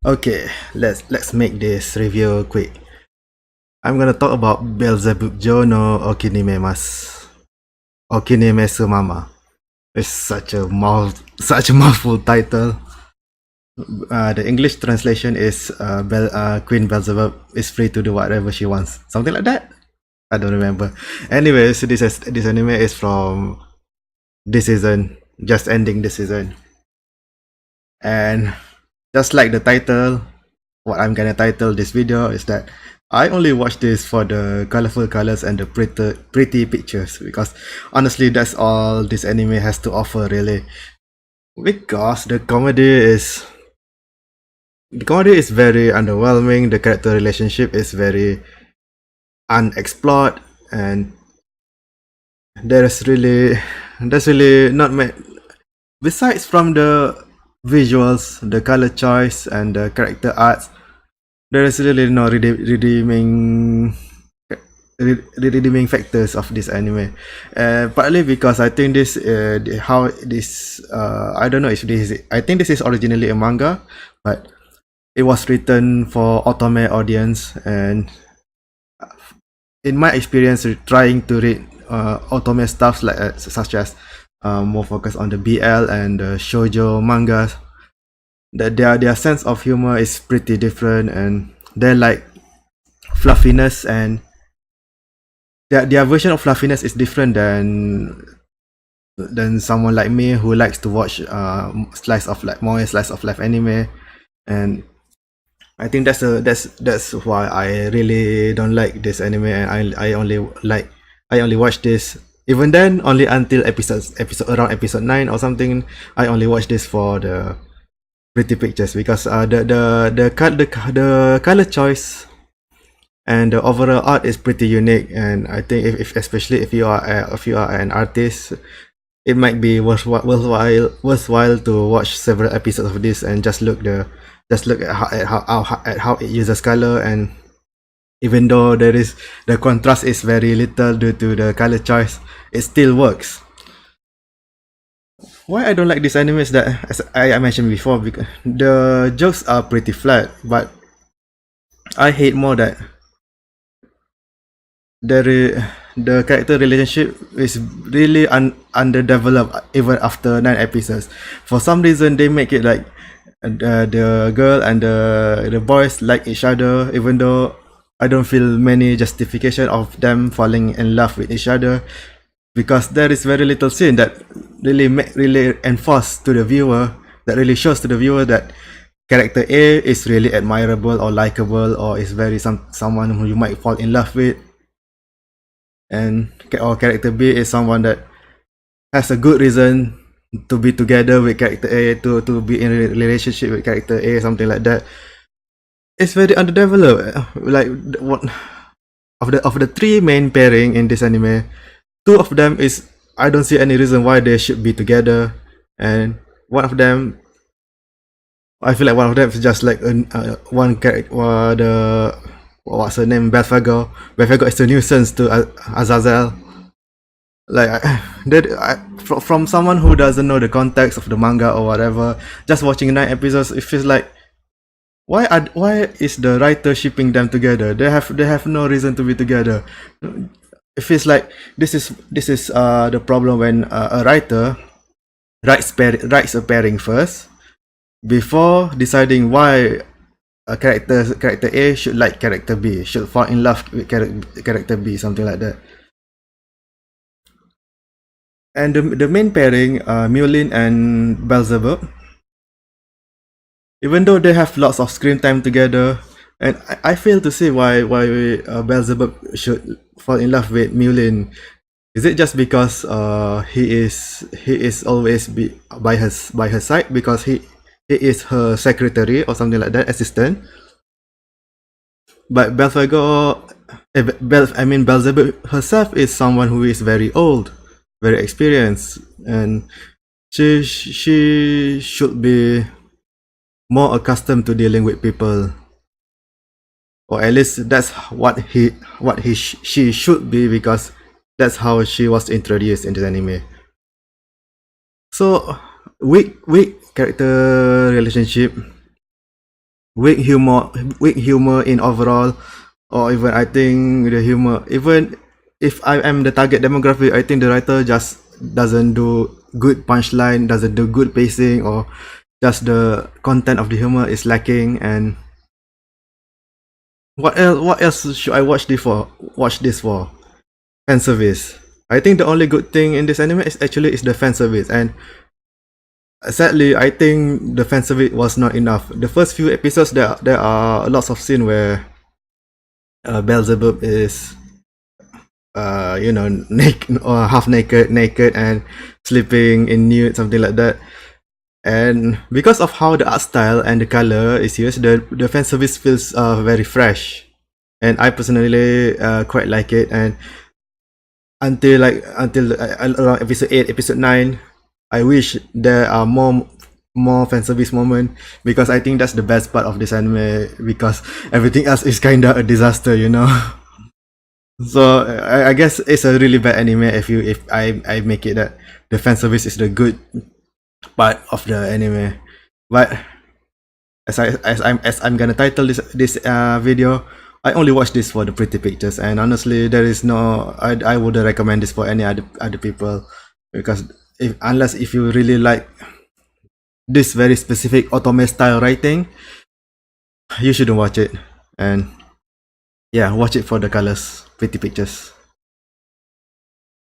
Okay, let's make this review quick. I'm gonna talk about Beelzebub-Jou no Okinime Mama. It's such a mouthful title. The English translation is Queen Beelzebub is free to do whatever she wants. Something like that. I don't remember. Anyways, this anime is from this season, just ending this season, and just like the title, what I'm gonna title this video is that I only watch this for the colorful colors and the pretty pictures, because honestly that's all this anime has to offer really. Because the comedy is very underwhelming, the character relationship is very unexplored, and there's really not many, besides from the visuals, the color choice and the character arts. There is really no redeeming factors of this anime. Partly because I think I don't know if I think this is originally a manga, but it was written for otome audience, and in my experience trying to read otome stuff like such as more focused on the BL and the shoujo mangas, that their sense of humor is pretty different, and they're like fluffiness, and their version of fluffiness is different than someone like me who likes to watch more slice of life anime. And I think that's why I really don't like this anime, and I only watch this, even then only until around episode 9 or something. I only watch this for the pretty pictures, because the color choice and the overall art is pretty unique, and I think if especially if you are an artist, it might be worthwhile to watch several episodes of this and just look at how it uses color. And even though the contrast is very little due to the color choice, it still works. Why I don't like this anime is that, as I mentioned before, because the jokes are pretty flat, but I hate more that the character relationship is really underdeveloped even after 9 episodes. For some reason, they make it like the girl and the boys like each other, even though I don't feel many justification of them falling in love with each other, because there is very little scene that really enforce to the viewer, that really shows to the viewer that character A is really admirable or likable, or is someone who you might fall in love with, and or character B is someone that has a good reason to be together with character A, to be in a relationship with character A, something like that. It's very underdeveloped. Like, what of the three main pairing in this anime, two of them is, I don't see any reason why they should be together, and one of them, I feel like one of them is just like one character. What's her name? Belphegor. Belphegor is a nuisance to Azazel. Like, from someone who doesn't know the context of the manga or whatever, just watching 9 episodes, it feels like, why is the writer shipping them together? They have no reason to be together. It feels like this is the problem when a writer writes a pairing first before deciding why character A should like character B, should fall in love with character B, something like that. And the main pairing, Mulin and Beelzebub, even though they have lots of screen time together, and I fail to see why Beelzebub should fall in love with Mulin. Is it just because he is always by her side, because he is her secretary or something like that, assistant? But Beelzebub herself is someone who is very old, very experienced, and she should be more accustomed to dealing with people, or at least that's she should be, because that's how she was introduced in the anime. So weak character relationship, weak humor in overall, or even I think the humor, even if I am the target demographic, I think the writer just doesn't do good punchline, doesn't do good pacing, or just the content of the humor is lacking. And what else should I watch this for? Fan service. I think the only good thing in this anime is the fan service, and sadly, I think the fan service was not enough. The first few episodes, there are lots of scene where Beelzebub is naked or half naked and sleeping in nude, something like that. And because of how the art style and the color is used, the fan service feels very fresh, and I personally quite like it. And until around episode 8, episode 9, I wish there are more fan service moment, because I think that's the best part of this anime, because everything else is kinda a disaster, you know. So I guess it's a really bad anime if I make it that the fan service is the good part of the anime. But as I'm gonna title this video, I only watch this for the pretty pictures, and honestly, there is no I wouldn't recommend this for any other people, because if you really like this very specific otome style writing, you shouldn't watch it. And yeah, watch it for the colors, pretty pictures.